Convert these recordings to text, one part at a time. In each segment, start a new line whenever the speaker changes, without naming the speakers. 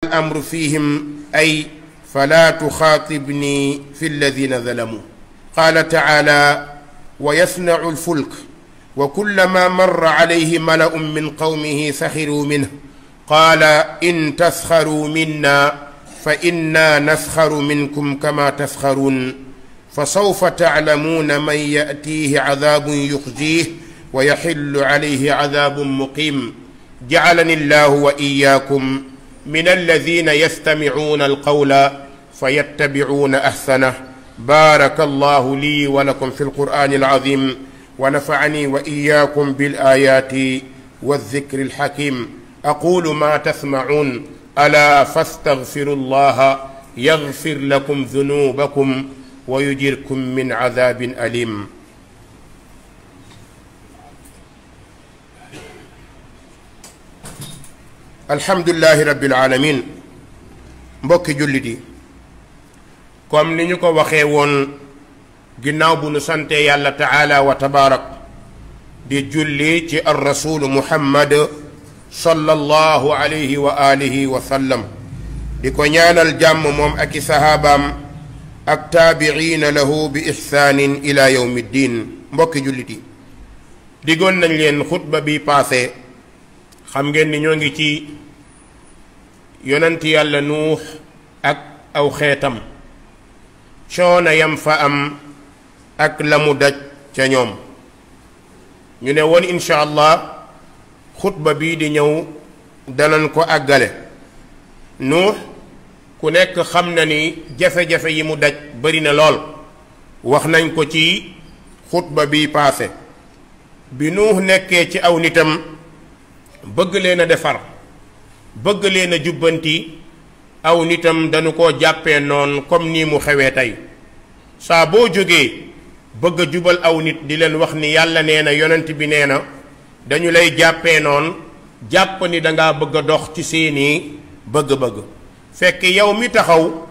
الأمر فيهم أي فلا تخاطبني في الذين ظلموا. قال تعالى: ويصنع الفلك وكلما مر عليه ملأ من قومه سخروا منه قال إن تسخروا منا فإنا نسخر منكم كما تسخرون فسوف تعلمون من يأتيه عذاب يخزيه ويحل عليه عذاب مقيم. جعلني الله وإياكم من الذين يستمعون القول فيتبعون أحسنه. بارك الله لي ولكم في القرآن العظيم ونفعني وإياكم بالآيات والذكر الحكيم. أقول ما تسمعون ألا فاستغفروا الله يغفر لكم ذنوبكم ويجركم من عذاب أليم. alhamdulillahi rabbil alamin. mbokki jullit yi, comme ni ñu ko waxee woon ginnaaw bu nu sante yàlla taala wa tabaarak di julli ci ar rasulu muhammad sallallahu alayhi wa alihi wa sallam, di ko ñaanal jàmm moom ak i sahaabaam ak taabiciina lahu bi ixsaanin ila yawmi ddin. mbokki jullit yi, diggoon nañ leen xutba bi paase, xam ngeen ni ñoo ngi ci yonent yàlla nuux ak aw xeetam, coono yam fa am ak la mu daj ca ñoom. ñu ne woon incha allah xutba bii di ñëw danañ ko àggale. nuux ku nekk xam na ni jafe-jafe yi mu daj bari na lool, wax nañ ko ci xutba bii paase. bi nuux nekkee ci aw nitam bëgg leen a defar, bëgg leen a jubbanti, aw nitam dañu ko jàppee noonu comme nii mu xewee tey. saa boo jógee bëgg a jubal aw nit di leen wax ni yàlla nee na yonent bi nee na, dañu lay jàppee noonu, jàpp ni dangaa bëgg a dox ci seeni bëgg-bëgg. fekk yow mi taxaw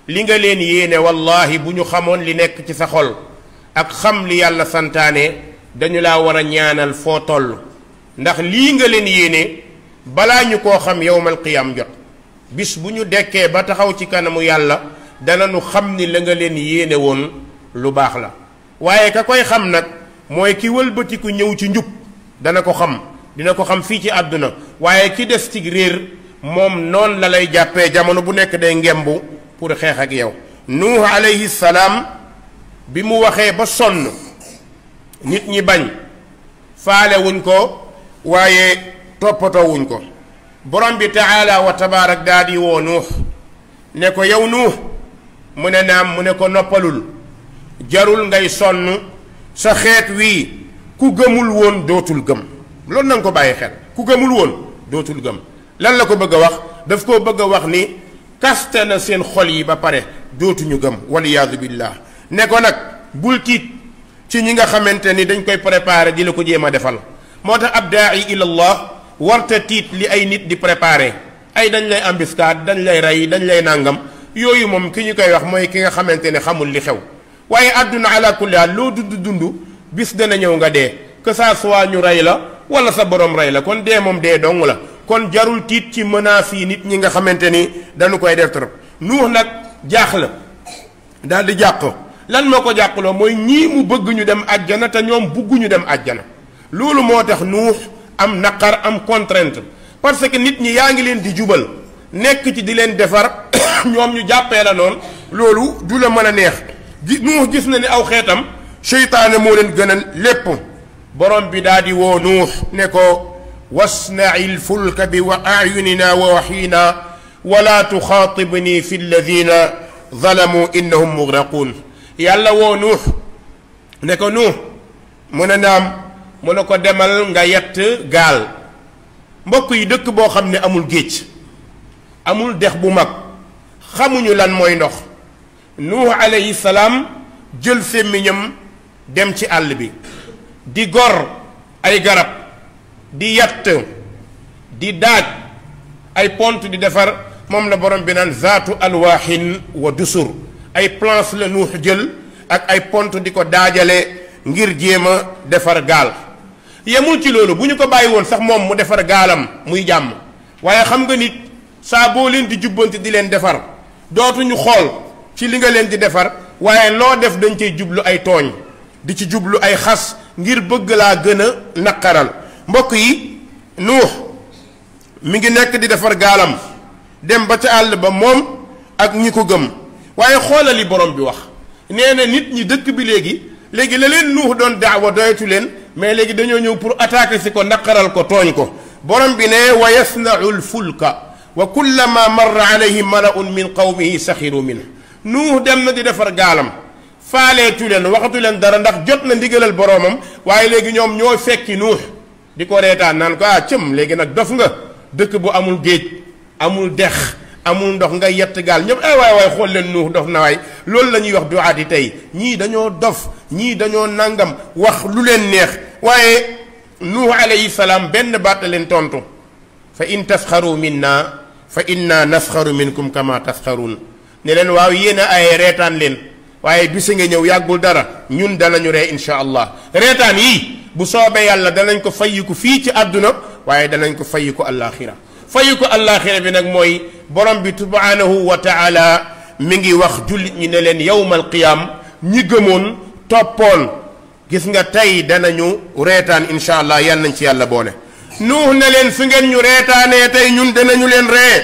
li nga leen yéene wallahi bu ñu xamoon li nekk ci sa xol ak xam li yàlla santaane, dañu laa war a ñaanal foo toll. ndax lii nga leen yéene balaa ñu koo xam yowmal qiyaam jot, bis bu ñu dekkee ba taxaw ci kanamu yàlla danañu xam ni la nga leen yéene woon lu baax la. waaye ka koy xam nag mooy ki wëlbatiku ñëw ci njub, dana ko xam, dina ko xam fii ci àdduna. waaye ki des ci réer moom noonu la lay jàppee, jamono bu nekk day ngembu pour xeex ak yow. nuux alayhi salaam bi mu waxee ba sonn, nit ñi bañ, faale wuñ ko waaye toppatoo wuñ ko. borom bi taala wa tabaarak daa di woo nuux ne ko yow nuux, mu ne naam, mu ne ko noppalul, jarul ngay sonn, sa xeet wii ku gëmul woon dootul gëm. loolu na nga ko bàyyi xel, ku gëmul woon dootul gëm. lan la ko bëgg a wax? daf koo bëgg a wax ni kaste na seen xol yi ba pare dootuñu gëm, waliyaadu billah. ne ko nag bul tiit ci ñi nga xamante ni dañ koy préparé di la ko jéem a defal. moo tax ab daai ilallah warta tiit li ay nit di préparé, ay dañ lay embuscade, dañ lay rey, dañ lay nàngam. yooyu moom ki ñu koy wax mooy ki nga xamante ne xamul li xew. waaye àdduna ala kulli haal loo dund bis dana ñëw nga dee, que ça soit ñu rey la wala sa borom rey la, kon dee moom dee dong la. kon jarul tiit ci menaces yi nit ñi nga xamante ni dañu koy def trop. nuux nag jaax la daal di jàq. lan moo ko jàqloo mooy ñii mu bëgg ñu dem àjjana te ñoom bugguñu dem àjjana. loolu moo tax nuux am naqar, am contrainte, parce que nit ñi yaa ngi leen di jubal, nekk ci di leen defar ñoom ñu jàppee la noonu, loolu du la mën a neex. nuux gis na ni aw xeetam seytaane moo leen gënal lépp. borom bi daal di woo nuux ne ko wasna'i lfulka bi ayunina wa wahyina wala tuxaatibni fi alladina zalamu innahum mugraqun. yàlla woo nuux ne ko nuux, mu ne naam, mu ne ko demal nga yett gaal. mbokk yi, dëkk boo xam ne amul géej, amul dex bu mag, xamuñu lan mooy ndox. nuux alayhi salaam jël sémmiñam dem ci àll bi di gor ay garab, di yatt, di daaj ay pont di defar. moom la borom bi naan zaatu alwaaxin wa dusur. ay planche la nuux jël ak ay pont di ko daajale ngir jéem a defar gaal. yemul ci loolu, bu ñu ko bàyyi woon sax moom mu defar gaalam muy jàmm, waaye xam nga nit saa boo leen di jubbanti di leen defar dootuñu xool ci li nga leen di defar waaye loo def dañ cey jublu ay tooñ di ci jublu ay xas ngir bëgg laa gën a naqaral. mbokk yi Nuux mi ngi nekk di defar gaalam dem ba ca àll ba moom ak ñi ko gëm waaye xoolali borom bi wax nee na nit ñi dëkk bi léegi la leen Nuux doon daawa doyatu leen mais léegi dañoo ñëw pour attaquer si ko naqaral ko tooñ ko. borom bi ne wa yasnau lfulka wa kullama marra alayhi malaun min qawmihi saxiru minhu. Nuux dem na di defar gaalam faaleetu leen waxatu leen dara ndax jot na ndigalal boromam waaye léegi ñoom ñoo fekki Nuux di ko reetaan naan ko cëm léegi nag dof nga dëkk bu amul géej amul dex amul ndox nga yett gaal ñëpp ay waay xool leen Nuux dof na waay. loolu la ñuy wax duwaat yi tey ñii dañoo dof ñii dañoo nangam wax lu leen neex waaye Nuux alayhi salaam benn baat la leen tontu fa in tasxaru minna fa inna nasxaru minkum kama tasxaruun ne leen waaw yéen a ay reetaan leen waaye bisi nga ñëw yàggul dara ñun danañu ree insha allah. reetaan yii bu soobee yàlla danañ ko fayiku fii ci àdduna waaye danañ ko fayiku àllaaxira. fayiku àllaaxira bi nag mooy borom bi subhaanahu wa taala mi ngi wax jullit ñi ne leen yawmal qiyaam ñi gëmoon toppoon gis nga tey danañu reetaan insha allah yal nañ ci yàlla boole. Nuux ne leen su ngeen ñu reetaanee tey ñun danañu leen ree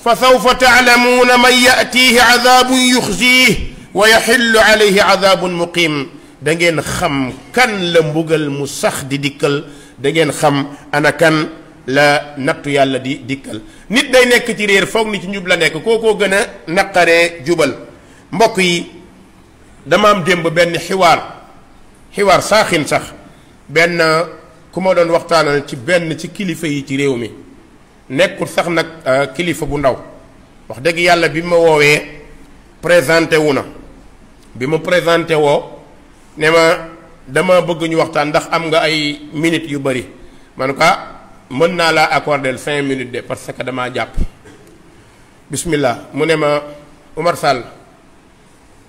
fa sawfa taalamuuna man yatiihi adaabun yuxziih wa yaxillu alayhi adaabun muqiim. da ngeen xam kan la mbugal mu sax di dikkal da ngeen xam ana kan la nattu yàlla di dikkal. nit day nekk ci réer foog ni ci njub la nekk kookoo gën a naqaree jubal. mbokk yi dama am démb benn xiwaar saaxin sax benn ku ma doon waxtaanal ci benn ci kilifa yi ci réew mi nekkul sax nag kilifa bu ndaw wax dëgg yàlla bi ma woowee présenté wu na bi ma présenté woo ne ma dama bëgg ñu waxtaan ndax am nga ay minutes yu bari man ko mën naa laa accorder 5 minutes de parce que damaa jàpp bismillah. mu ne ma Umar Sall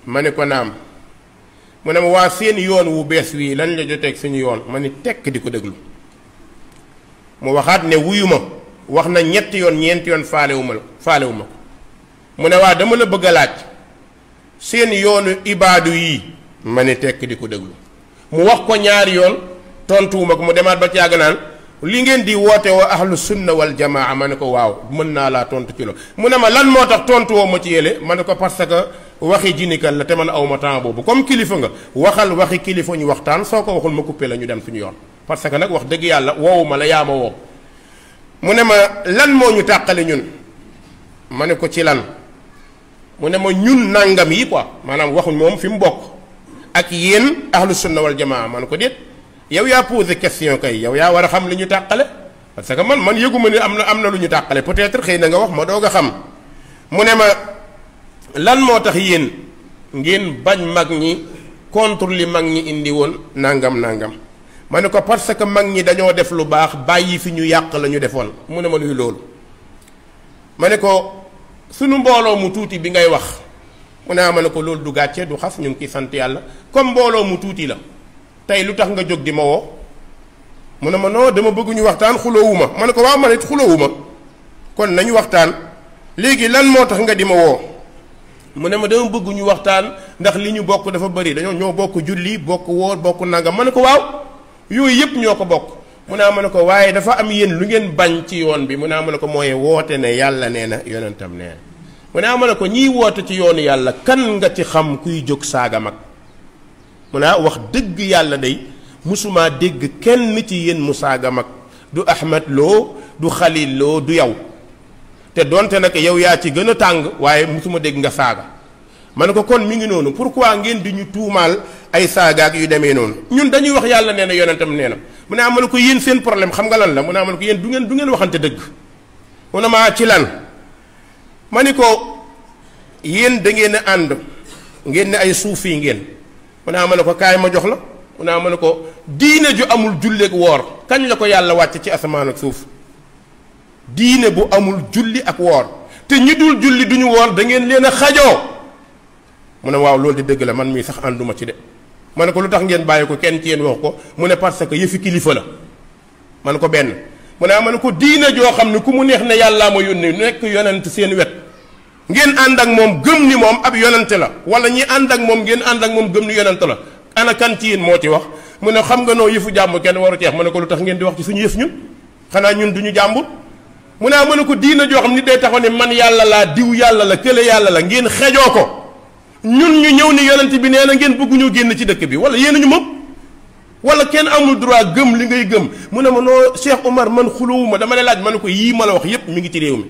ma ne ko naam mu ne ma waa seen yoon wu bees wii lan la joteeg suñu yoon ma ni tekk di ko déglu mu waxaat ne wuyu ma wax na ñetti yoon ñeenti yoon faalewu ma ko mu ne waa dama la bëgg a laaj seen yoonu ibaadu yii ma ni tekk di ko déglu mu wax ko ñaari yoon tontuwuma ko mu demaat ba ci yàgg naan li ngeen di woote woo ahlu sunna wal jamaa ma ne ko waaw mën naa laa tontu ci loolu mu ne ma lan moo tax tontu woo ma ci yële ma ne ko parce que waxi jinikal la te man aw ma temps boobu comme kilifa nga waxal waxi kilifa ñu waxtaan soo ko waxul ma coupé la ñu dem suñu yoon parce que nag wax dëgg yàlla woowu ma la yaa ma woo. mu ne ma lan moo ñu tàqale ñun ma ne ko ci lan mu ne ma ñun nangam yi quoi maanaam waxuñ moom fi mu bokk ak yéen ahlu sunna wal jamaa ma ne ko déet yow yaa posé question kay yow yaa war a xam li ñu tàqale parce que man yëguma ni am na lu ñu tàqale peut-être xëy na nga wax ma doog a xam. mu ne ma lan moo tax yéen ngeen bañ mag ñi contre li mag ñi indi woon nangam ma ne ko parce que mag ñi dañoo def lu baax bàyyi fi ñu yàq la ñu defoon. mu ne ma luy loolu ma ne ko sunu mbooloo mu tuuti bi ngay wax mu ne ma ne ko loolu du gàcce du xas ñu ngi ciy sant yàlla comme mbooloo mu tuuti la tey lu tax nga jóg di ma woo mu ne ma non dama bëgg ñu waxtaan xulóowu ma ne ko waaw man it xulóowu ma kon nañu waxtaan léegi lan moo tax nga di ma woo mu ne ma dama bëgg ñu waxtaan ndax li ñu bokk dafa bëri ñoo bokk julli bokk woor bokk nangam ma ne ko waaw yooyu yëpp ñoo ko bokk mu ne ma ne ko waaye dafa am yéen lu ngeen bañ ci yoon bi mu ne ma ne ko mooy woote ne yàlla nee na yonentam nee na mu ne ma ne ko ñiy woote ci yoonu yàlla kan nga ci xam kuy jóg saaga mag mu ne wax dëgg yàlla day musumaa dégg kenn ci yéen mu saaga mag du Ahmed Lo du Khalil Lo du yow te donte nag yow yaa ci gën a tàng waaye musuma dégg nga saaga ma ne ko kon mi ngi noonu pourquoi ngeen di ñu tuumaal ay saagaak yu demee noonu ñun dañuy wax yàlla nee na yonentam nee na mu ne ma ne ko yéen seen problème xam nga lan la mu ne ma ne ko yéen du ngeen waxante dëgg mu ne maa ci lan ma ni ko yéen da ngeen a ànd ngeen ne ay suufi ngeen mu ne ma ne ko kaay ma jox la mu ne ma ne ko diine ju amul julleek woor kañ la ko yàlla wàcc ci asamaan ak suuf diine bu amul julli ak woor te ñi dul julli duñu woor da ngeen leen a xajoo mu ne waaw loolu di dëgg la man mii sax ànduma ci de ma ne ko lu tax ngeen bàyyi ko kenn ci yéen wax ko mu ne parce que yëfi kilifa la ma ne ko benn mu ne ma ne ko diine joo xam ne ku mu neex ne yàllaa ma yónni nekk yonent seen wet ngeen ànd ak moom gëm ni moom ab yonent la wala ñi ànd ak moom ngeen ànd ak moom gëm ni yonent la ana kan ci yéen moo ci wax mu ne xam nga noo yëfu jàmbur kenn waru ceex ma ne ko lu tax ngeen di wax ci suñu yëf ñun xanaa ñun duñu jàmbur mu ne ma ne ko diina joo xam nit day taxaw ne man yàlla laa diw yàlla la kële yàlla la ngeen xejoo ko ñun ñu ñëw ni yonent bi nee na ngeen bëgguñu génn ci dëkk bi wala yéen ñu moom wala kenn amul droit gëm li ngay gëm mu ne ma noo Cheikh Omar man xulóowuma dama lay laaj ma ne ko yii ma la wax yépp mi ngi ci réew mi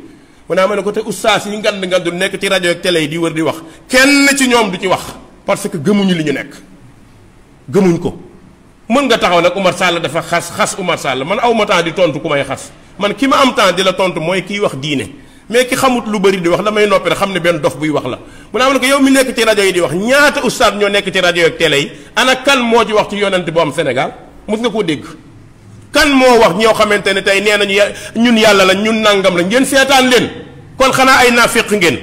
mu ne ma ne ko te oustaz yi ngandul nekk ci rajo ak télé yi di wër di wax kenn ci ñoom du ci wax parce que gëmuñu li ñu nekk gëmuñ ko mën nga taxaw nag Oumar Sall dafa xas Oumar Sall man awma temps di tontu ku may xas man ki ma am temps di la tontu mooy kiy wax diine mais ki xamut lu bëri di wax damay noppi rek xam ne benn dof buy wax la mu ne am na ko yow mi nekk ci rajo yi di wax ñaata ustaad ñoo nekk ci rajo ak télé yi ana kan moo ci wax ci yonent bu am Sénégal mus nga koo dégg kan moo wax ñoo xamante ne tey nee nañu ñun yàlla la ñun nangam la ngeen seetaan leen kon xanaa ay naafiq ngeen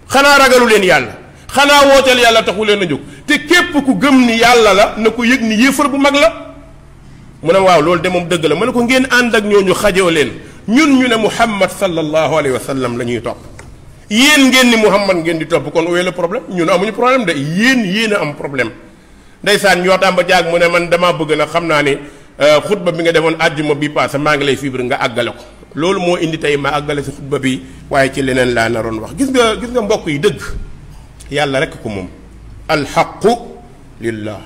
xanaa ragalu leen yàlla xanaa wooteel yàlla taxu leen a jóg te képp ku gëm ni yàlla la na ko yëg ni yéefar bu mag la mu ne waaw loolu de moom dëgg la mu ne ko ngeen ànd ak ñooñu xajoo leen ñun ñu ne Muhammad sallallahu alayhi wa sallam la ñuy topp yéen ngeen ni Muhammad ngeen di topp kon où est le problème ñun amuñu problème de yéen a am problème ndeysaan ñoo taam ba jaag mu ne man damaa bëgg nag xam naa ne xutba bi nga defoon àjjuma bi passé maa ngi lay fibre nga àggale ko loolu moo indi tey ma àggale si xutba bi waaye ci leneen laa naroon wax gis nga mbokk yi dëgg yàlla rek ko moom alxaqu lillah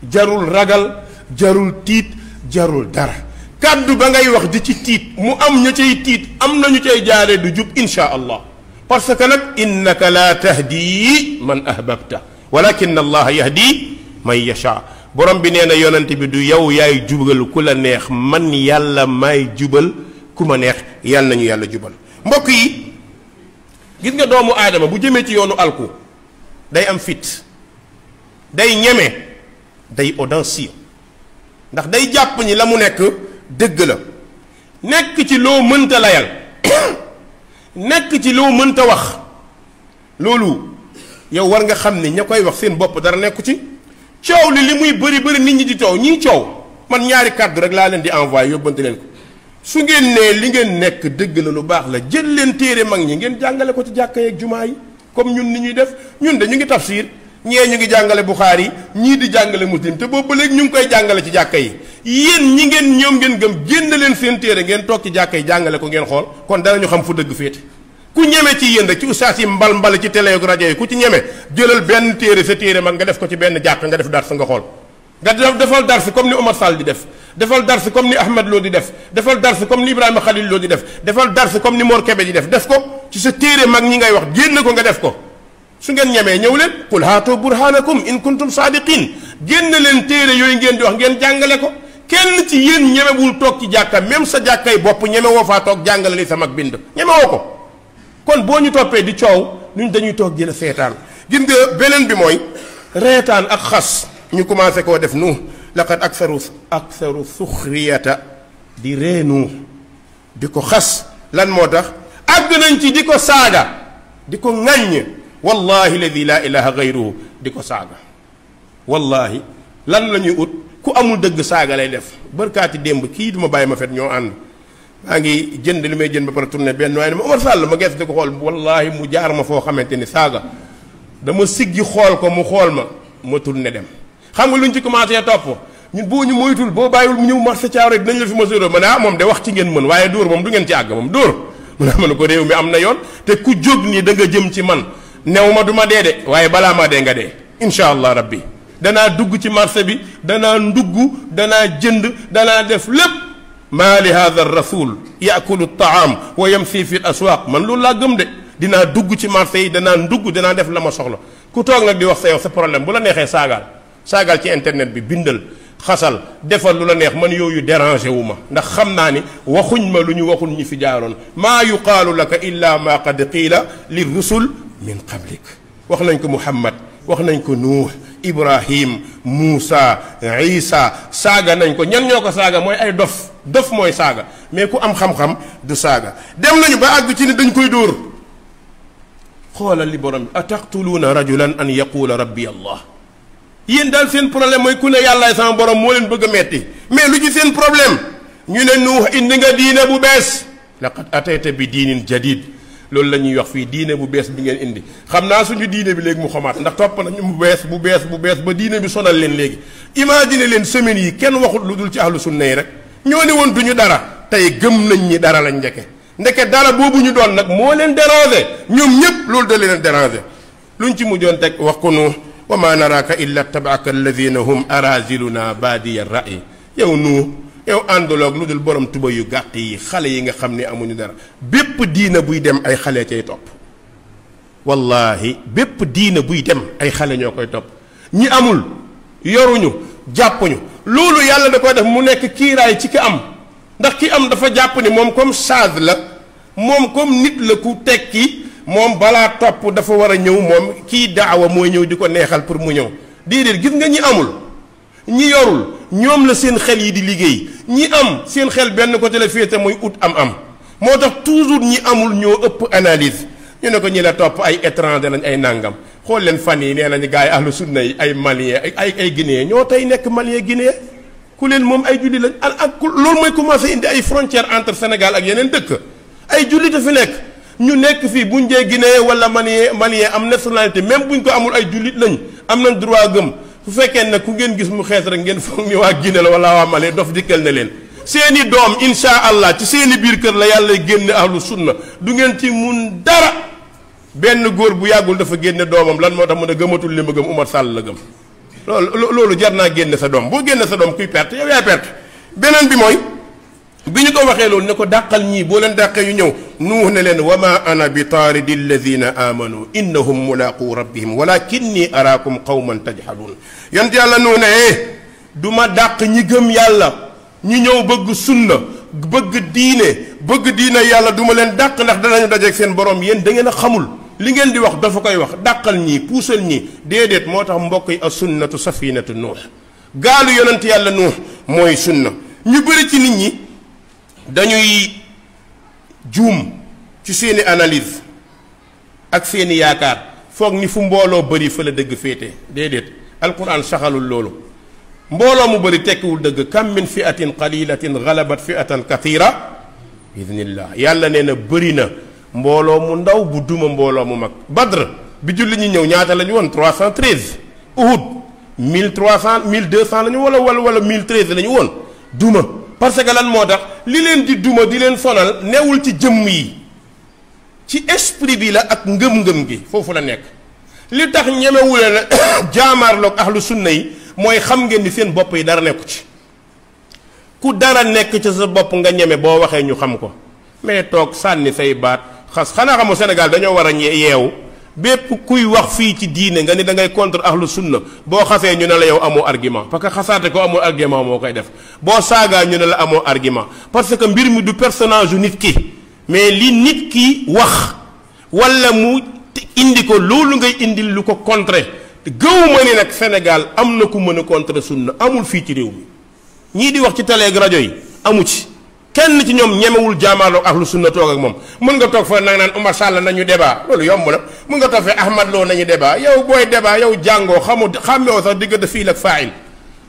jarul ragal jarul tiit jarul dara kàddu ba ngay wax di ci tiit mu am ñu cay tiit am nañu cay jaaree du jub insha allah parce que nag innaka la tahdi man ahbabta walakin allah yahdi man yasha borom bi nee na yonent bi du yow yaay jubal ku la neex man yàlla may jubal ku ma neex yàlla nañu yàlla jubal mbokk yi gis nga doomu aadama bu jëmee ci yoonu alku day am fit day ñeme day audacieux ndax day jàpp ni la mu nekk dëgg la nekk ci loo mënta layal nekk ci loo mënta wax loolu yow war nga xam ni ña koy wax seen bopp dara nekku ci coow li muy bëri nit ñi di coow ñii coow man ñaari kàddu rek laa leen di envoyé yóbbante leen ko su ngeen nee li ngeen nekk dëgg la lu baax la jël leen téere mag ñi ngeen jàngale ko ci jàkka yeeg jumaa yi comme ñun ni ñuy def ñun de ñu ngi tafsir ñee ñu ngi jàngale Buxaari ñii di jàngale Muslim te boobu ba léegi ñu ngi koy jàngale ci jàkka yi yéen ñi ngeen ñoom ngeen gëm génn leen seen téere ngeen toog ci jàkka yi jàngale ko ngeen xool kon danañu xam fu dëgg féete ku ñeme ci yéen rek ci ustaas yi mbal ci télé ak rajo yi ku ci ñeme jëlal benn téere sa téere mag nga def ko ci benn jàkk nga def dars nga xool nga defal dars comme ni Omar Sall di def defal dars comme ni Ahmed Lo di def defal dars comme ni Ibrahima Khalil Lo di def defal dars comme ni Mor Kébé di def ko ci sa téere mag ñi ngay wax génn ko nga def ko su ngeen ñemee ñëw leen qul haatu burhanakum in kuntum saadiqin génn leen téere yooyu ngeen di wax ngeen jàngale ko kenn ci yéen ñemewul toog ci jàkka même sa jàkkay bopp ñeme woo faa toog jàngale li sa mag bind ñeme woo ko kon boo ñu toppee di coow ñun dañuy toog jël seetaan gis nga beneen bi mooy reetaan ak xas ñu commencé koo def nu laqad aksaru suxriyata di reenu di ko xas lan moo tax àgg nañ ci di ko saaga di ko ŋàññ wallahi alladi la ilaha gayruhu di ko saaga wallahi lan la ñuy ut ku amul dëgg saaga lay def barkaati démb kii duma bàyyi ma fet ñoo ànd maa ngi jënd li may jënd ba pare tourné benn waaye ne ma Omar Sall ma gees di ko xool wallahi mu jaar ma foo xamante ni saaga dama siggi xool ko mu xool ma tourné dem xam nga lu ñu ci commencé topp ñun boo ñu moytul boo bàyyiwul mu ñëw marché Thiaroye rek dinañ la fi mesuré ma ne ah moom de wax ci ngeen mën waaye dóor moom du ngeen ci àgg moom dóor mu ne ma ne ko réew mi am na yoon te ku jóg nii da nga jëm ci man new ma du ma dee de waaye balaa maa dee nga dee incha allah rabbi danaa dugg ci marché bi danaa ndugg danaa jënd danaa def lépp maa li hada rasul yaakulu taam wa yamsi fi l aswaq man loolu laa gëm de dinaa dugg ci marché yi danaa ndugg danaa def la ma soxla ku toog nag di wax sa yow sa problème bu la neexee saagaal ci internet bi bindal xasal defal lu la neex man yooyu dérangé wu ma ndax xam naa ni waxuñ ma lu ñu waxul ñi fi jaaroon maa yuqaalu laka illa ma qad qiila li rusul min qablik wax nañ ko Muhammad wax nañ ko Nuux Ibrahim Muusa Isa saaga nañ ko ñan ñoo ko saaga mooy ay dof mooy saaga mais ku am xam-xam du saaga dem nañu ba àgg ci ni dañ koy dóor xoolal li borom bi ataqtuluuna rajulan an yaquula rabbi allah yéen daal seen problème mooy ku ne yàllaay sama borom moo leen bëgg a metti mais lu ci seen problème ñu ne nuux indi nga diine bu bees laqad atayta bi diinin jadid loolu la ñuy wax fii diine bu bees bi ngeen indi xam naa suñu diine bi léegi mu xamaat ndax topp nañu bu bees ba diine bi sonal leen léegi imagine leen semaines yi kenn waxut lu dul ci ahlu sunna yi rek ñoo ne woon duñu dara tey gëm nañ ñi dara lañ ndeke dara boobu ñu doon nag moo leen déranger ñoom ñëpp loolu da leen déranger luñ ci mujjoon teg wax ko nu wa ma naraaka illa tabaaka alladina hum araziluna baadiya ra'i yow yow àndaloog lu dul borom tuba yu gàtt yi xale yi nga xam ne amuñu dara bépp diina buy dem ay xale cay topp wallahi bépp diina buy dem ay xale ñoo koy topp ñi amul yoruñu jàppuñu loolu yàlla da koy def mu nekk kiiraay ci ki am ndax ki am dafa jàpp ni moom comme sage la moom comme nit la ku tekki moom balaa topp dafa war a ñëw moom kii daawa mooy ñëw di ko neexal pour mu ñëw déedéet gis nga ñi amul ñi yorul ñoom la seen xel yi di liggéey ñi am seen xel benn côté la féete muy ut am moo tax toujours ñi amul ñoo ëpp analyse ñu ne ko ñi la topp ay étranger lañ ay nàngam xool leen fan yi nee nañu gars yi ahlu sunna yi ay malien ay guinéen ñoo tey nekk malien guinéen ku leen moom ay julli lañ ak loolu mooy commencé indi ay frontière entre Sénégal ak yeneen dëkk ay jullit a fi nekk ñu nekk fii buñ dee guinéen wala malien am nationalité même buñ ko amul ay jullit lañ am nañ droit gëm su fekkee nag ku ngeen gis mu xees rek ngeen foog ni waa Guinée la wala waa Mali dof dikkal na leen seeni doom insha allah ci seeni biir kër la yàlla génne ahlu sunna du ngeen ci mun dara benn góor bu yàggul dafa génne doomam lan moo tax mu ne gëmatul li ma gëm Umar Sall la gëm loolu jar naa génne sa doom boo génne sa doom kuy perte yow yaay perte beneen bi mooy bi ñu ko waxee loolu ne ko dàqal ñii boo leen dàqee yu ñëw nuux ne leen wa ma ana bi taaridi alladina amanu innahum mulaqu rabbihim walakinni araakum qawman tajhalun yont yàlla nuux ne du ma dàq ñi gëm yàlla ñi ñëw bëgg sunna bëgg diine yàlla du ma leen dàq ndax danañu dajeeg seen borom yéen da ngeen a xamul li ngeen di wax dafa koy wax dàqal ñii puusal ñii déedéet moo tax mbokk yi a sunnatu safinatu nuux gaalu yonent yàlla nuux mooy sunna ñu bëri ci nit ñi dañuy juum ci seeni analyse ak seeni yaakaar foog ni fu mbooloo bëri fa la dëgg féete déedéet alquran saxalul loolu mbooloo mu bëri tekkiwul dëgg kam min fiatin qalilatin galabat fiatan kathira biidnillah yàlla nee na bëri na mbooloo mu ndaw bu duma mbooloo mu mag badr bi julli ñi ñëw ñaata la ñu woon 313 uhud 1300 1200 la ñu wala 1013 la ñu woon duma parce que lan moo tax li leen di duma di leen sonal newul ci jëmm yi ci esprit bi la ak ngëm-ngëm gi foofu la nekk li tax ñemewule na jaamaarloog ahlu sunna yi mooy xam ngeen ni seen bopp yi dara nekku ci ku dara nekk ci sa bopp nga ñeme boo waxee ñu xam ko mais toog sànni say baat xas xanaa xamu Sénégal dañoo war a yeewu bépp kuy wax fii ci diine nga ni da ngay contre ahlu sunna boo xasee ñu ne la yow amoo argument parce que xasaate ko amul argument moo koy def boo saagaa ñu ne la amoo argument parce que mbir mi du personnage yu nit ki mais li nit ki wax wala mu indi ko loolu ngay indil lu ko contrer gëwuma ni nag Sénégal am na ku mën a contrer sunna amul fii ci réew mi ñii di wax ci télé ak rajo yi amu ci kenn ci ñoom ñemewul jaamaarloog ahlu sunna toog ak moom mën nga toog fa nag naan Umar Sall nañu débat loolu yomb na mën nga toog fa Ahmad Lo nañu débat yow booy débat yow jàngoo xàmmewoo sax diggante fiil ak faayil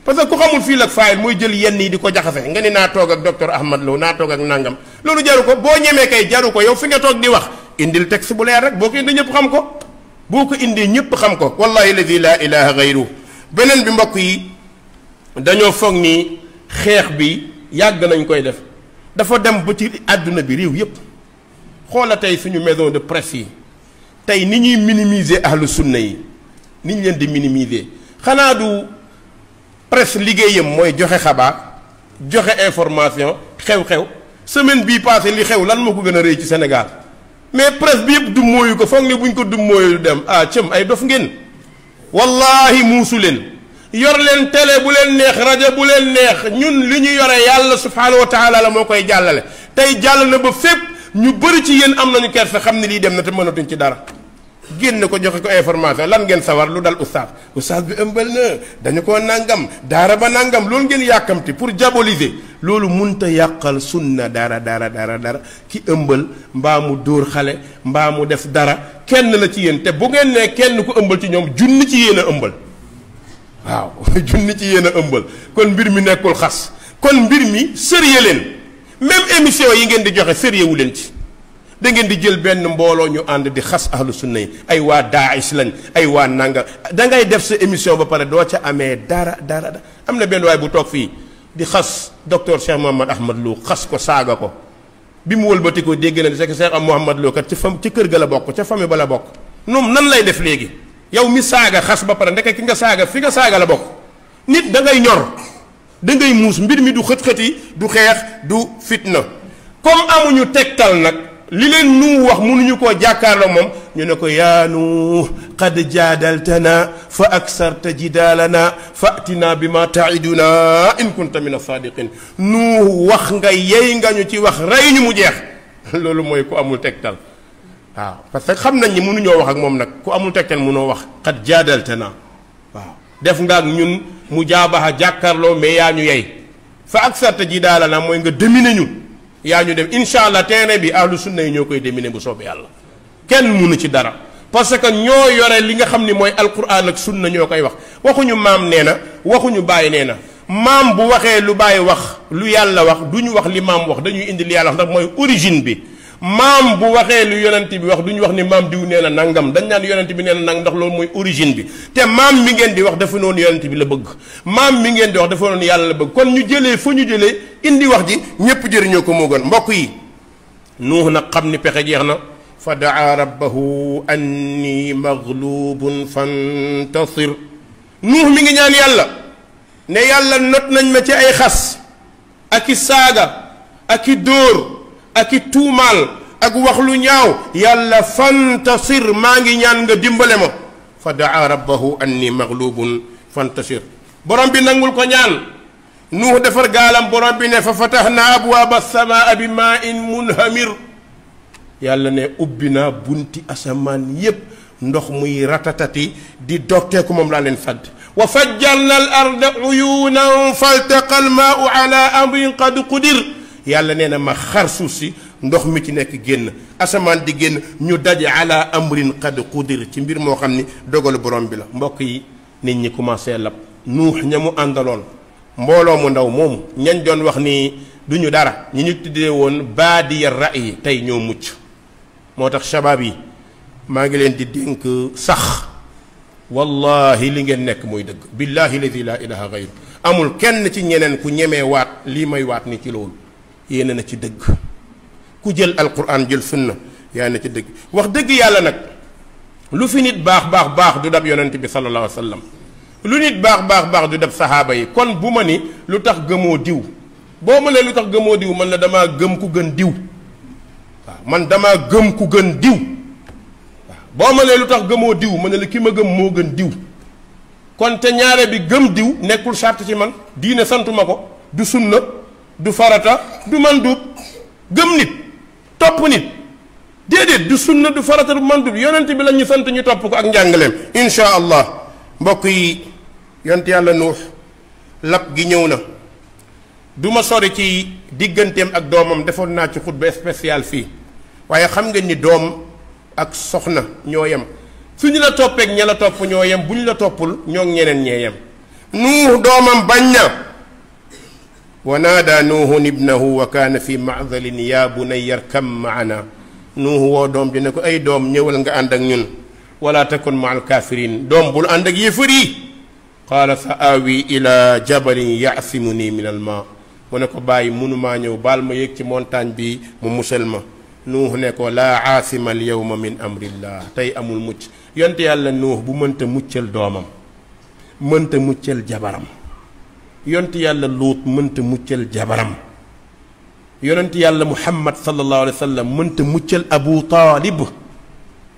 parce que ku xamul fiil ak faayil mooy jël yenn yi di ko jaxase nga ni naa toog ak docteur Ahmad Lo naa toog ak nangam loolu jaru ko boo ñemee kay jaru ko yow fi nga toog di wax indil texte bu leer rek boo ko indi ñëpp xam ko boo ko indee ñëpp xam ko wallahi alladi la ilaha gayru beneen bi mbokk yi dañoo foog ni xeex bi yàgg nañ koy def dafa dem ba ci àdduna bi réew yépp xoola tey suñu maison de presse yi tey ni ñuy minimiser ahlu sunna yi ni ñu leen di minimiser xanaa du presse liggéeyam mooy joxe xabaar joxe information xew-xew semaine bii passé li xew lan moo ko gën a rëy ci Sénégal mais presse bi yëpp du mooyu ko foog ne buñ ko du mooyu dem cëm ay dof ngeen wallahi muusu leen yor leen télé bu leen neex rajo bu leen neex ñun li ñu yore yàlla subhaanahu wa taala la moo koy jàllale tey jàll na ba fépp ñu bëri ci yéen am nañu kersa xam ne lii dem na te mënatuñ ci dara génn ko joxe ko information lan ngeen sawar lu dal oustaz bi ëmbal na dañu koo nangam daara ba nangam loolu ngeen yàkkamti pour diaboliser loolu munta yàqal sunna dara ki ëmbal mbaa mu dóor xale mbaa mu def dara kenn la ci yéen te bu ngeen ne kenn ku ëmbal ci ñoom junni ci yéen a ëmbal waaw junni ci yéen a ëmbal kon mbir mi nekkul xas kon mbir mi sérieux leen même émission yi ngeen di joxe sérieux wu leen ci da ngeen di jël benn mbooloo ñu ànd di xas ahlu sunna yi ay waa Daesh lañ ay waa nanga da ngay def sa émission ba pare doo ca amee dara am na benn waay bu toog fii di xas docteur Cheikh Mouhamad Ahmad Lo xas ko saaga ko bi mu wëlbati ko dégg na ne c'est que Cheikh Mouhamad Lo kat ci kër ga la bokk ca famille ba la bokk noonu nan lay def léegi yow mi saaga xas ba pare ndeke ki nga saaga fi nga saaga la bokk nit da ngay ñor da ngay muus mbir mi du xët-xëti du xeex du fitna comme amuñu tegtal nag li leen nu wax mënuñu koo jàkkaarloo moom ñu ne ko yaa nu qad jaadaltana fa aksarta jidaalana faatina bi ma taiduna in kunta min as-saadiqin nu wax nga yey nga ñu ci wax rey ñu mu jeex loolu mooy ku amul tegtal waaw parce que xam nañ ni mënuñoo wax ak moom nag ku amul tegtal mënoo wax qad jaadaltana waaw def nga ak ñun mu jaabaxa jàkkaarloo mais yaa ñu yey fa aksarta jidaalana mooy nga dominer ñu yaa ñu dem incha allah terrain bi ahlu sunna yi ñoo koy dominer bu soobee yàlla kenn mënu ci dara parce que ñoo yore li nga xam ni mooy alquran ak sunna ñoo koy wax waxuñu maam nee na waxuñu bàyyi nee na maam bu waxee lu bàyyi wax lu yàlla wax du ñu wax li maam wax dañuy indi li yàlla wax ndax mooy origine bi maam bu waxee lu yonent bi wax du ñu wax ni maam diw nee na nangam dañ naan yonent bi nee na nang ndax loolu mooy origine bi te maam mi ngeen di wax dafa noonu yonent bi la bëgg maam mi ngeen di wax dafa noonu yàlla la bëgg kon ñu jëlee fa ñu jëlee indi wax ji ñépp jëriñoo ko moo gën mbokk yi nuux nag xam ni pexe jeex na fa daa rabbahu anni maghlubun fantasir nuux mi ngi ñaan yàlla ne yàlla not nañ ma ci ay xas ak i saaga ak i dóor ak i tuumaal ak wax lu ñaaw yàlla fantasir maa ngi ñaan nga dimbale ma fa daa rabbahu anni maghlubun fantasir borom bi nangul ko ñaan nuux defar gaalam borom bi ne fa fatahna abwaaba as-samaa bi maa in munhamir yàlla ne ubbi naa bunti asamaan yépp ndox muy ratatati di dogteeku moom laa leen fadd wa fajjarna al arda uyunan faltaqa al maau ala amrin qad qudir yàlla nee na ma xar suuf si ndox mi ci nekk génn asamaan di génn ñu daje ala amrin qad qudir ci mbir moo xam ni dogalu borom bi la mbokk yi nit ñi commencé lab nuux ña mu àndaloon mbooloo mu ndaw moomu ñañ doon wax ni duñu dara ñi ñu tuddee woon baadiya ra'yi tey ñoo mucc moo tax shabaab yi maa ngi leen di dénk sax wallahi li ngeen nekk mooy dëgg billahi ladi la ilaha gayru amul kenn ci ñeneen ku ñemee waat lii may waat ni ci loolu yéena na ci dëgg ku jël alquran jël sunna yaa na ci dëgg wax dëgg yàlla nag lu fi nit baax du dab yonent bi sallallahu alayhi wa sallam lu nit baax du dab sahaaba yi kon bu ma ni lu tax gëmoo diw boo ma ne lu tax gëmoo diw man la damaa gëm ku gën diw waaw man damaa gëm ku gën diw waaw boo ma ne lu tax gëmoo diw ma ne la ki ma gëm moo gën diw kon te ñaare bi gëm diw nekkul charte ci man diine santuma ko du sunna du farata du man du gëm nit topp nit déedéet du sunna du farata du man du yonent bi la ñu sant ñu topp ko ak njàngaleem insha allah mbokk yi yonent yàlla nuux lab gi ñëw na du ma sori ci digganteem ak doomam defoon naa ci xutba spécial fii waaye xam nga ni doom ak soxna ñoo yem su ñu la toppeek ña la topp ñoo yem bu ñu la toppul ñoo ñeneen ñee yem nuux doomam bañ na wa naada nuuhun ibnahu wa kaana fi ma'zalin yaa bunayya arkam ma'ana nuuhu woo doom ji ne ko ay doom ñëwal nga ànd ak ñun wala takun ma al kaafiriin doom bul ànd ak yéefar yi qaala sa aawi ila jabalin ya'simuni min al maa mu ne ko bàyyi mënumaa ñëw baal ma yéeg ci montagne bi mu musal ma nuux ne ko laa aasima al yawma min amrillah tey amul mucc yonte yàlla nuux bu mënta muccal doomam mënta muccal jabaram yonte yàlla luut mënta muccal jabaram yonent yàlla muhammad sallallahu alayhi wa sallam mënta muccal abu taalib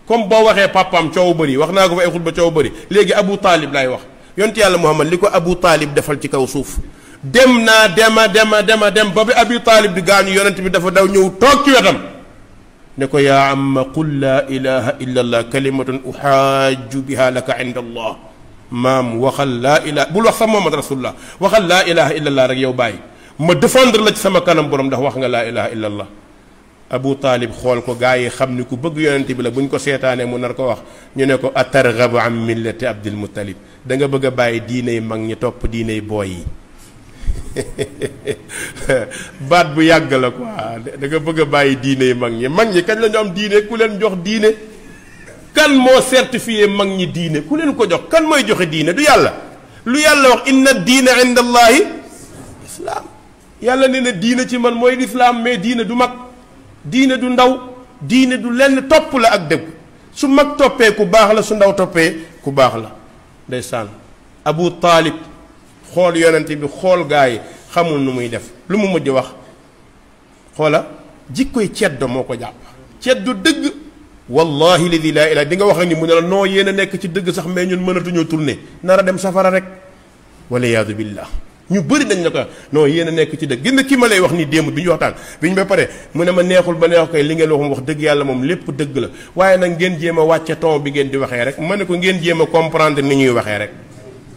comme boo waxee papaam coow bëri wax naa ko fa ay xutba coow bëri léegi abu taalib laay wax yonent yàlla muhammad li ko abu taalib defal ci kaw suuf dem naa dem ba bi abu taalib di gaañu yonent bi dafa daw ñëw toog ci wetam ne ko yaa amma qul laa ilaha illa allah kalimatun uhaaju biha laka inda allah maam waxal laa ilaha bul wax sax muhammad rasulullah waxal laa ilaha illa allah rek yow bàyyi ma défendre la ci sama kanam borom ndax wax nga laa ilaha illa allah abu taalib xool ko gaa yi xam ni ku bëgg yonent bi la bu ñu ko seetaanee mu nar ko wax ñu ne ko atarghabu an millati abdil muttalib da nga bëgg a bàyyi diiney mag ñi topp diiney booy yi baat bu yàgg la quoi da nga bëgg a bàyyi diine yi mag ñi kañ la ñu am diine ku leen jox diine kan moo certifié mag ñi diine ku leen ko jox kan mooy joxe diine du yàlla lu yàlla wax inna diina inda allahi islaam yàlla nee na diine ci man mooy lislaam mais diine du mag diine du ndaw diine du lenn topp la ak dëgg su mag toppee ku baax la su ndaw toppee ku baax la ndeysaan Abu Taalib xool yonente bi xool gaa yi xamul nu muy def lu mu mujj wax xoola jikkoy ceddo moo ko jàpp ceddo dëgg wallahi ladi laa ilaaha di nga wax ak ni mu ne la noo yéen a nekk ci dëgg sax mais ñun mënatuñoo tourné nar a dem safara rek wala yaadu billah ñu bëri dañ la ko non yéen a nekk ci dëgg gis nga kii ma lay wax ni démb bi ñu waxtaan bi ñu ba pare mu ne ma neexul ba neex koy li ngeen wax dëgg yàlla moom lépp dëgg la waaye nag ngeen jéem a wàcce ton bi ngeen di waxee rek ma ne ko ngeen jéem a comprendre ni ñuy waxee rek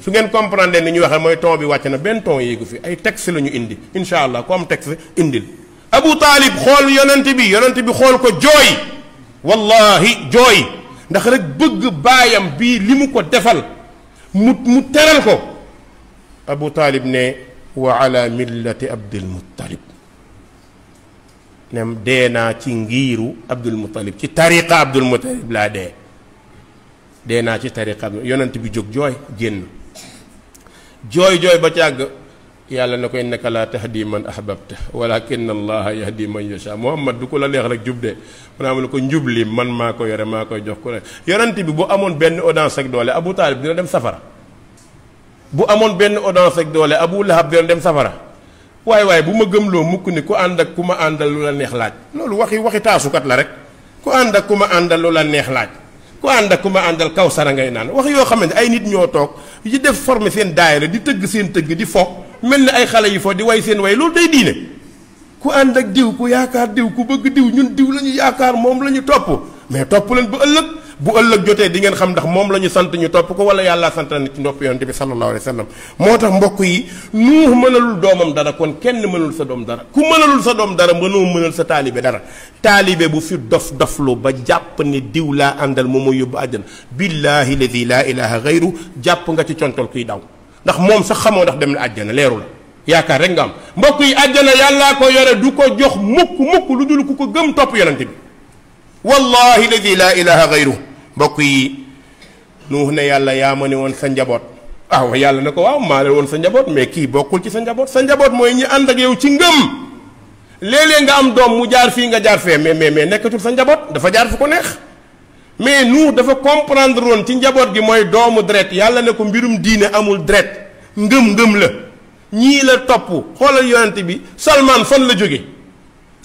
su ngeen comprendre ni ñuy waxee mooy ton bi wàcc na benn ton yéegu fi ay texte la ñu indi incha allah ku am texte indil Abu Taalib xool yonent bi xool ko jooy wallahi jooy ndax rek bëgg baayam bii li mu ko defal mu teral ko Abu Taalib ne wa ala millati Abdul Muttalib ne dee naa ci ngiiru Abdul Muttalib ci tariqa Abdul Muttalib laa dee naa ci tariqa yonent bi jóg jooy génn jooy ba càgg yàlla na ko innaka laa tahdi man ahbabta walakin allaha yahdi man yasha Muhammad du ko la neex rek jub de maanaam ne ko njub li man maa ko yore maa koy jox ko ne yonent bi bu amoon benn audience ak doole Abu Taalib dina dem safara bu amoon benn audience ak doole Abu Lahab dina dem safara waaye bu ma gëmloo mukk ni ku ànd ak ku ma àndal lu la neex laaj loolu waxi taasukat la rek ku ànd ak ku ma àndal lu la neex laaj ku ànd ak ku ma àndal kaw sara ngay naan wax yoo xam ne ay nit ñoo toog yi def former seen daayira di tëgg seen tëgg di fo mel ni ay xale yi fo di way seen way loolu day diine ku ànd ak diw ku yaakaar diw ku bëgg diw ñun diw la ñu yaakaar moom la ñu topp mais topp leen bu ëllëg jotee di ngeen xam ndax moom la ñu sant ñu topp ko wala yàlla sant na ci ndopp yonent bi sallallahu alayhi wa sallam moo tax mbokk yi Nuux mënalul doomam dara kon kenn mënalul sa doom dara ku mënalul sa doom dara mënoo mënal sa taalibe dara taalibe bu fi doflu ba jàpp ni diw laa àndal moom mooy yóbbu àjjana billahi ladi laa ilaha gayru jàpp nga ci contol kuy daw ndax moom sax xamoo ndax dem na àjjana leeru la yaakaar rek nga am mbokk yi àjjana yàllaa ko yore du ko jox mukk lu dul ku ko gëm topp yonent bi wallahi ladi laa ilaha gayru mbokk yi Nuux ne yàlla yaa ma ne woon sa njaboot waaw yàlla ne ko waaw maa leen woon sa njaboot mais kii bokkul ci sa njaboot mooy ñi ànd ak yow ci ngëm léeg-léeg nga am doom mu jaar fii nga jaar fee mais nekkatul sa njaboot dafa jaar fu ko neex mais Nuux dafa comprendre woon ci njaboot gi mooy doomu deret yàlla ne ko mbirum diine amul deret ngëm la ñii la topp xoolal yonent bi Salman fan la jóge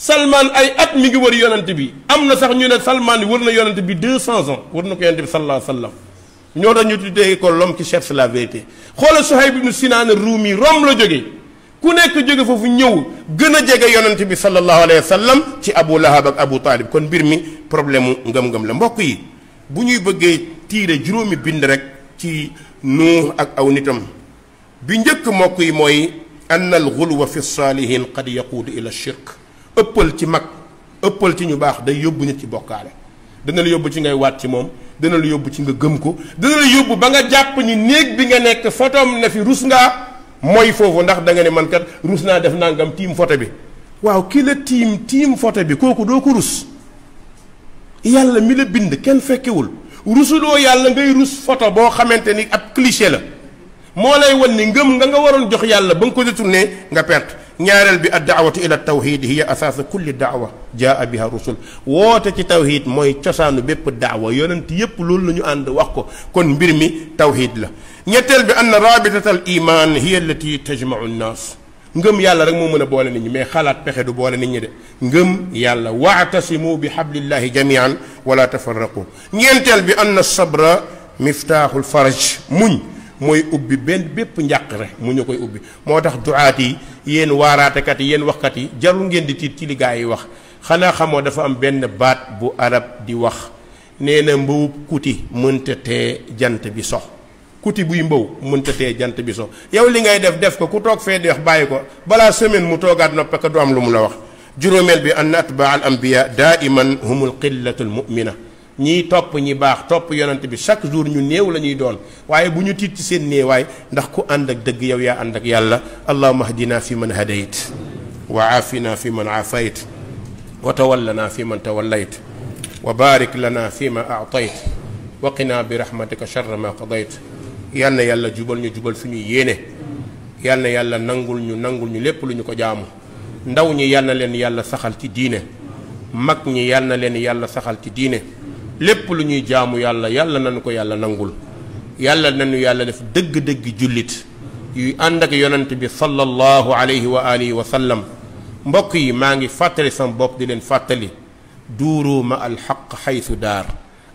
Salman ay at mi ngi wër yonent bi am na sax ñu ne Salman wër na yonent bi 200 ans wër na ko yonent bi sallallahu alayhi wa sallam ñoo tax ñu tuddee ko l'homme qui cherche la vérité xoolal Suhayb ibn Sinaan Ruumi Rome la jóge ku nekk jóge foofu ñëw gën a jege yonent bi sallallahu alayhi wa sallam ci Abu Lahab ak Abu Taalib kon mbir mi problème mu ngëm-ngëm la mbokk yi bu ñuy bëggee tiire juróomi bind rek ci Nuux ak aw nitam bi njëkk mbokk yi mooy anna al ghuluwa fi saalihin qad yaquudu ila shirk ëppal ci mag ëppal ci ñu baax day yóbbu nit ci bokkaale dana la yóbbu ci ngay waat ci moom dana la yóbbu ci nga gëm ko dana la yóbbu ba nga jàpp ni néeg bi nga nekk fotoom ne fi rus ngaa mooy foofu ndax da nga ne man kat rus naa def nangam tiim photo bi waaw ki la tiim photo bi kooku doo ko rus yàlla mi la bind kenn fekkewul rusuloo yàlla ngay rus photo boo xamante ni ab cliché la moo lay wan ni ngëm nga waroon jox yàlla ba nga ko détourné nga perte ñaareel bi ad daawatu ila tawhid hiya asaasa kulli daawa jaa biha rusul woote ci tawhid mooy cosaanu bépp daawa yonent yépp loolu la ñu ànd wax ko kon mbir mi tawhid la ñetteel bi anna rabitat al iman hiya allati tajmau nnaas ngëm yàlla rek moo mën a boole nit ñi mais xalaat pexe du boole nit ñi de ngëm yàlla waatasimu bi hablillahi jamian wala tafarraqu ñeenteel bi anna sabra miftaaxul faraj muñ mooy ubbi bépp njàqare mu ñu koy ubbi moo tax duaat yi yéen waaraatekat yi yéen waxkat yi jarul ngeen di tiit ci li gaa yi wax xanaa xamoo dafa am benn baat bu arab di wax nee na mbawub kuti mënta tee jant bi sox kuti buy mbaw mënta tee jant bi sox yow li ngay def ko ku toog fee di wax bàyyi ko balaa semaine mu toogaat noppe ko du am lu mu la wax juróomeel bi ann atbaa al anbiya daiman humul qillatu al mu'mina ñiy topp ñi baax topp yonent bi chaque jour ñu néew la ñuy doon waaye bu ñu tiit ci seen néewaay ndax ku ànd ak dëgg yow yaa ànd ak yàlla allahumma ahdina fi man hadayt wa aafina fi man aafayt wa tawallana fi man tawallayt wa barik lana fi ma aatayt wa qina bi rahmatika sharra ma qadayt yal na yàlla jubal ñu jubal suñuy yéene yal na yàlla nangul ñu lépp lu ñu ko jaamu ndaw ñi yal na leen yàlla saxal ci diine mag ñi yal na leen yàlla saxal ci diine lépp lu ñuy jaamu yàlla yàlla nañu ko yàlla nangul yàlla nañu yàlla def dëgg-dëgg jullit yuy ànd ak yonent bi sallallahu alayhi wa alihi wa sallam mbokk yi maa ngi fàttali sama bopp di leen fàttali duuru ma alxaq xaytu daar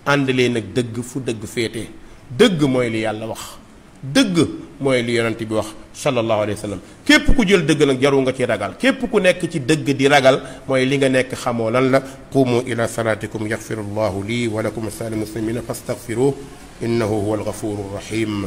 ànd leen ak dëgg fu dëgg féete dëgg mooy li yàlla wax dëgg mooy li yonent bi wax sallallahu alayhi wa sallam képp ku jël dëgg nag jaru nga ci ragal képp ku nekk ci dëgg di ragal mooy li nga nekk xamoo lan la qumu ila salatikum yaxfiru llahu lii wa lakum saali muslimina fastaghfiruh innahu huwa alghafuru rahim